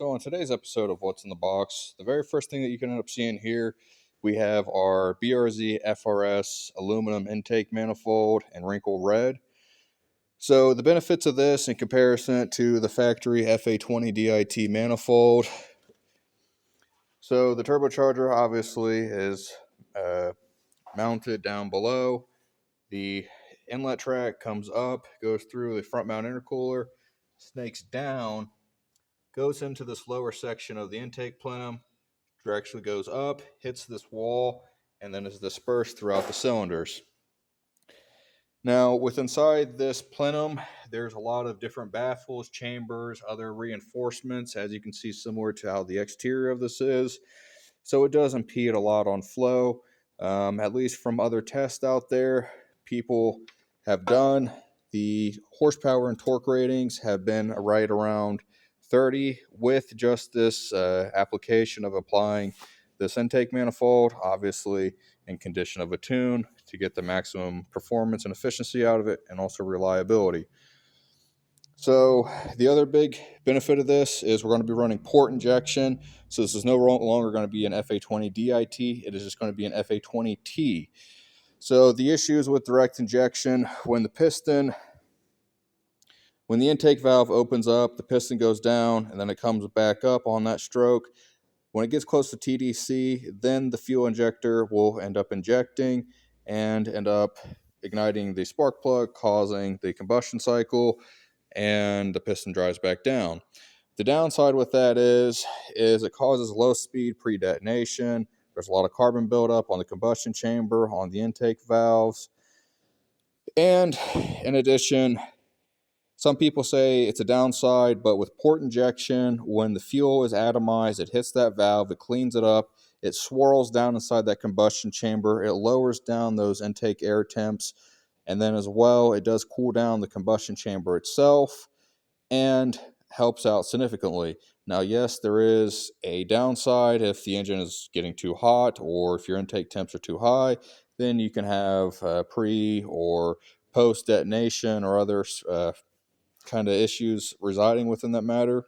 So, on today's episode of What's in the Box, the very first thing that you can end up seeing here, we have our BRZ FRS aluminum intake manifold in wrinkle red. So, the benefits of this in comparison to the factory FA20 DIT manifold. So, the turbocharger obviously is mounted down below. The inlet track comes up, goes through the front mount intercooler, snakes down, goes into this lower section of the intake plenum, directly goes up, hits this wall, and then is dispersed throughout the cylinders. Now, with inside this plenum, there's a lot of different baffles, chambers, other reinforcements, as you can see, similar to how the exterior of this is. So it does impede a lot on flow. At least from other tests out there, people have done. The horsepower and torque ratings have been right around 30 with just this application of applying this intake manifold, obviously in condition of a tune to get the maximum performance and efficiency out of it, and also reliability. So the other big benefit of this is we're going to be running port injection. So this is no longer going to be an FA20 DIT. It is just going to be an FA20T. So the issues with direct injection, when the intake valve opens up, the piston goes down, and then it comes back up on that stroke. When it gets close to TDC, then the fuel injector will end up injecting and end up igniting the spark plug, causing the combustion cycle, and the piston drives back down. The downside with that is it causes low speed pre-detonation. There's a lot of carbon buildup on the combustion chamber, on the intake valves. And in addition, some people say it's a downside, but with port injection, when the fuel is atomized, it hits that valve, it cleans it up, it swirls down inside that combustion chamber, it lowers down those intake air temps, and then as well, it does cool down the combustion chamber itself and helps out significantly. Now, yes, there is a downside if the engine is getting too hot or if your intake temps are too high, then you can have pre or post detonation or other kind of issues residing within that matter.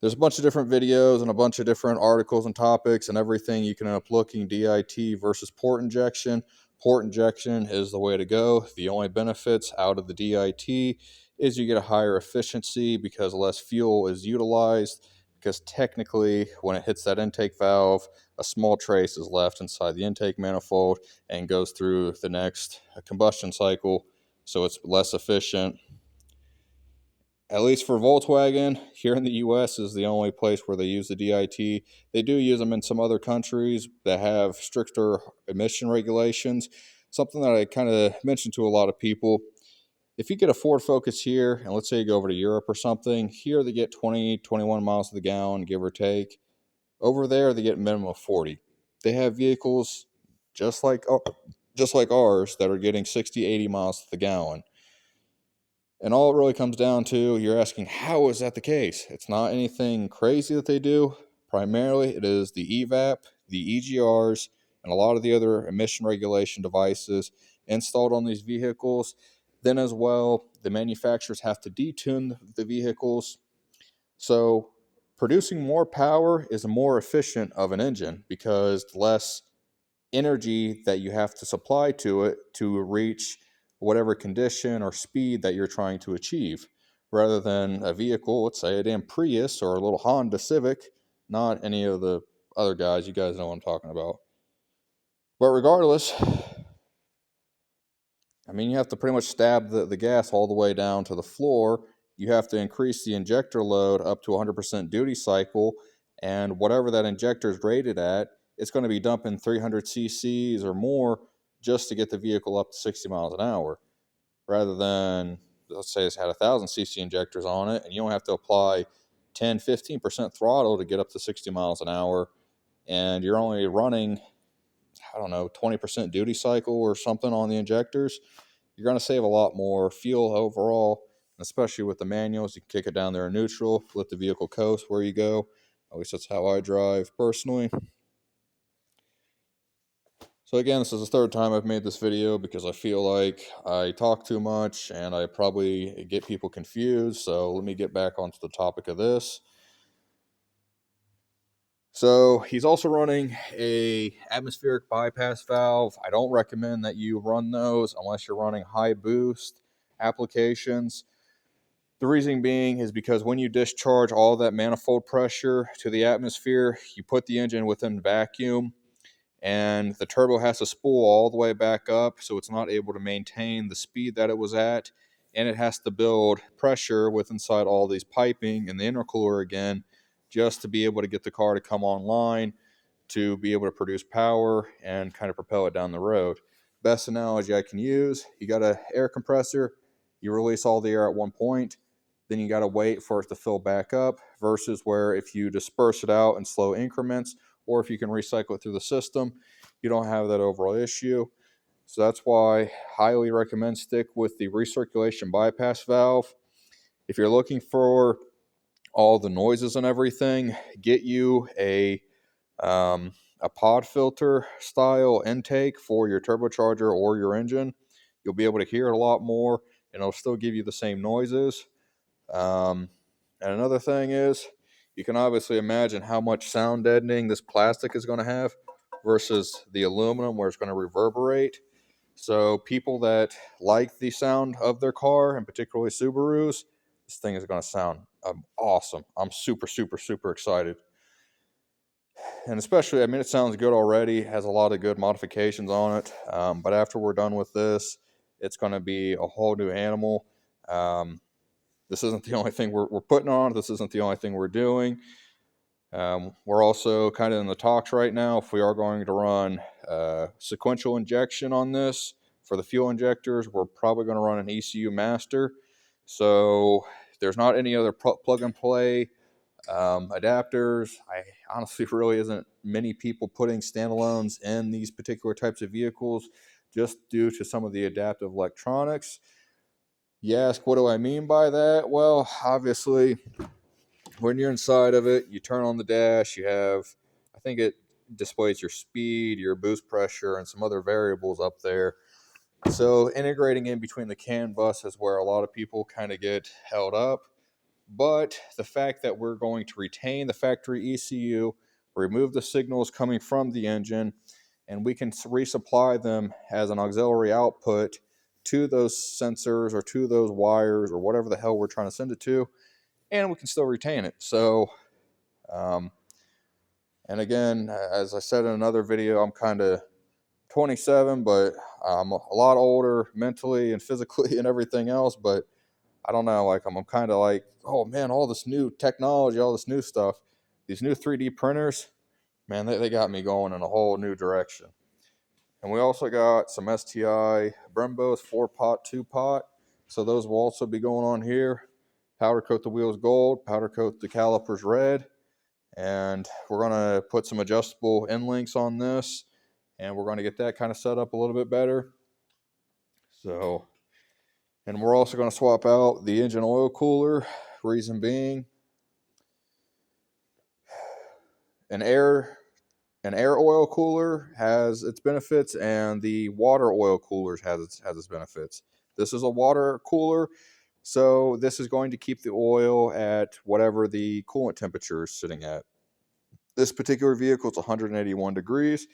There's a bunch of different videos and a bunch of different articles and topics and everything. You can end up looking DIT versus port injection. Port injection is the way to go. The only benefits out of the DIT is you get a higher efficiency because less fuel is utilized, because technically when it hits that intake valve, a small trace is left inside the intake manifold and goes through the next combustion cycle, so it's less efficient. At least for Volkswagen, here in the US is the only place where they use the DIT. They do use them in some other countries that have stricter emission regulations. Something that I kind of mentioned to a lot of people. If you get a Ford Focus here, and let's say you go over to Europe or something, here they get 20, 21 miles to the gallon, give or take. Over there, they get a minimum of 40. They have vehicles just like ours that are getting 60, 80 miles to the gallon. And all it really comes down to, you're asking, how is that the case? It's not anything crazy that they do. Primarily, it is the EVAP, the EGRs, and a lot of the other emission regulation devices installed on these vehicles. Then as well, the manufacturers have to detune the vehicles. So producing more power is more efficient of an engine because less energy that you have to supply to it to reach whatever condition or speed that you're trying to achieve, rather than a vehicle, let's say a damn Prius or a little Honda Civic, not any of the other guys. You guys know what I'm talking about. But regardless, I mean, you have to pretty much stab the gas all the way down to the floor. You have to increase the injector load up to 100% duty cycle, and whatever that injector is rated at, it's going to be dumping 300 cc's or more just to get the vehicle up to 60 miles an hour, rather than, let's say it's had 1,000 cc injectors on it, and you only have to apply 10, 15% throttle to get up to 60 miles an hour, and you're only running, I don't know, 20% duty cycle or something on the injectors. You're going to save a lot more fuel overall, especially with the manuals. You can kick it down there in neutral, let the vehicle coast where you go. At least that's how I drive personally. So again, this is the third time I've made this video because I feel like I talk too much and I probably get people confused. So let me get back onto the topic of this. So he's also running a atmospheric bypass valve. I don't recommend that you run those unless you're running high boost applications. The reason being is because when you discharge all that manifold pressure to the atmosphere, you put the engine within vacuum, and the turbo has to spool all the way back up, so it's not able to maintain the speed that it was at, and it has to build pressure with inside all these piping and the intercooler again, just to be able to get the car to come online, to be able to produce power and kind of propel it down the road. Best analogy I can use, you got an air compressor, you release all the air at one point, then you got to wait for it to fill back up, versus where if you disperse it out in slow increments, or if you can recycle it through the system, you don't have that overall issue. So that's why I highly recommend stick with the recirculation bypass valve. If you're looking for all the noises and everything, get you a pod filter style intake for your turbocharger or your engine. You'll be able to hear it a lot more, and it'll still give you the same noises. And another thing is, you can obviously imagine how much sound deadening this plastic is going to have versus the aluminum, where it's going to reverberate. So people that like the sound of their car, and particularly Subarus, this thing is going to sound awesome. I'm super, super, super excited. And especially, I mean, it sounds good already, has a lot of good modifications on it. But after we're done with this, it's going to be a whole new animal. This isn't the only thing we're putting on. This isn't the only thing we're doing. We're also kind of in the talks right now if we are going to run sequential injection on this. For the fuel injectors, we're probably going to run an ECU master. So there's not any other plug and play adapters. I honestly really isn't many people putting standalones in these particular types of vehicles just due to some of the adaptive electronics. You ask, what do I mean by that? Well, obviously, when you're inside of it, you turn on the dash, you have, I think it displays your speed, your boost pressure, and some other variables up there. So integrating in between the CAN bus is where a lot of people kind of get held up. But the fact that we're going to retain the factory ECU, remove the signals coming from the engine, and we can resupply them as an auxiliary output to those sensors or to those wires or whatever the hell we're trying to send it to, and we can still retain it. So, and again, as I said in another video, I'm kind of 27, but I'm a lot older mentally and physically and everything else. But I don't know, like I'm kind of like, oh man, all this new technology, all this new stuff, these new 3D printers, man, they got me going in a whole new direction. And we also got some STI Brembos 4-pot, 2-pot. So those will also be going on here. Powder coat the wheels gold, powder coat the calipers red. And we're going to put some adjustable end links on this. And we're going to get that kind of set up a little bit better. So, and we're also going to swap out the engine oil cooler. Reason being, an air oil cooler has its benefits, and the water oil coolers has its benefits. This is a water cooler, so this is going to keep the oil at whatever the coolant temperature is sitting at. This particular vehicle is 181 degrees,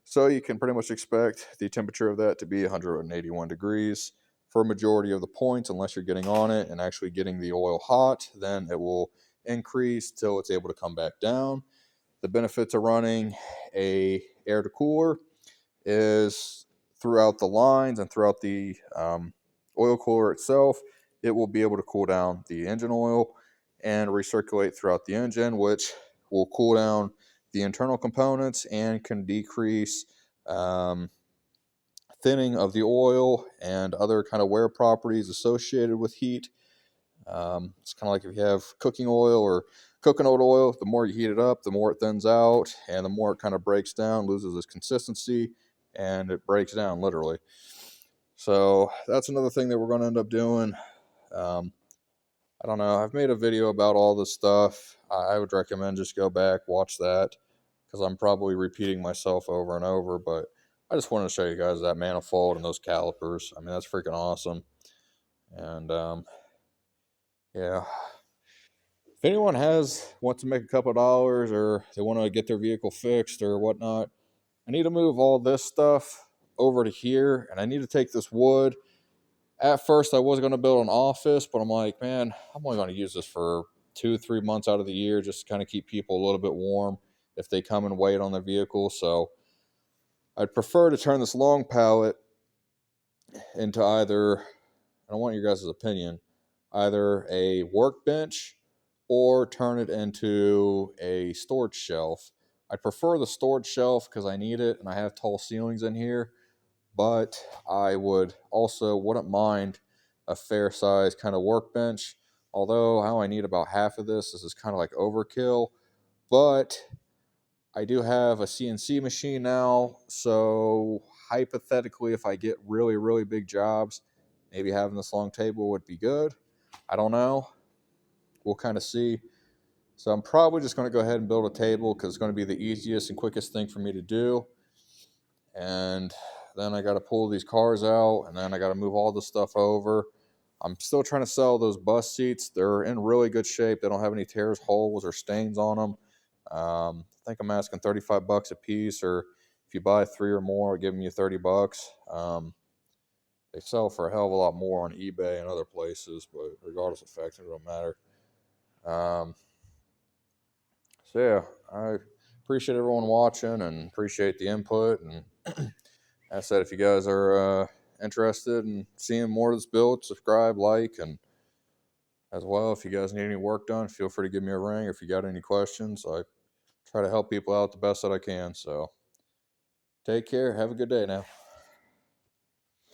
so you can pretty much expect the temperature of that to be 181 degrees for a majority of the points. Unless you're getting on it and actually getting the oil hot, then it will increase till it's able to come back down. The benefits of running a air to cooler is throughout the lines and throughout the oil cooler itself, it will be able to cool down the engine oil and recirculate throughout the engine, which will cool down the internal components and can decrease thinning of the oil and other kind of wear properties associated with heat. It's kind of like if you have cooking oil or coconut oil, the more you heat it up, the more it thins out, and the more it kind of breaks down, loses its consistency, and it breaks down literally. So that's another thing that we're going to end up doing. I don't know. I've made a video about all this stuff. I would recommend just go back, watch that, because I'm probably repeating myself over and over. But I just wanted to show you guys that manifold and those calipers. I mean, that's freaking awesome. And yeah, if anyone wants to make a couple of dollars or they want to get their vehicle fixed or whatnot, I need to move all this stuff over to here, and I need to take this wood. At first, I was going to build an office, but I'm like, man, I'm only going to use this for 2-3 months out of the year, just to kind of keep people a little bit warm if they come and wait on their vehicle. So I'd prefer to turn this long pallet into either, I want your guys' opinion, either a workbench or turn it into a storage shelf. I prefer the storage shelf because I need it and I have tall ceilings in here, but I wouldn't mind a fair size kind of workbench. Although I only need about half of this. This is kind of like overkill, but I do have a CNC machine now, so hypothetically, if I get really, really big jobs, maybe having this long table would be good. I don't know. We'll kind of see. So I'm probably just going to go ahead and build a table because it's going to be the easiest and quickest thing for me to do. And then I got to pull these cars out, and then I got to move all this stuff over. I'm still trying to sell those bus seats. They're in really good shape. They don't have any tears, holes, or stains on them. I think I'm asking $35 a piece, or if you buy 3 or more, I'll give them you $30. They sell for a hell of a lot more on eBay and other places, but regardless of fact, it don't matter. Um, so yeah, I appreciate everyone watching and appreciate the input. And as I said, if you guys are interested in seeing more of this build, subscribe, like, and as well, if you guys need any work done, feel free to give me a ring. If you got any questions, I try to help people out the best that I can. So take care. Have a good day now.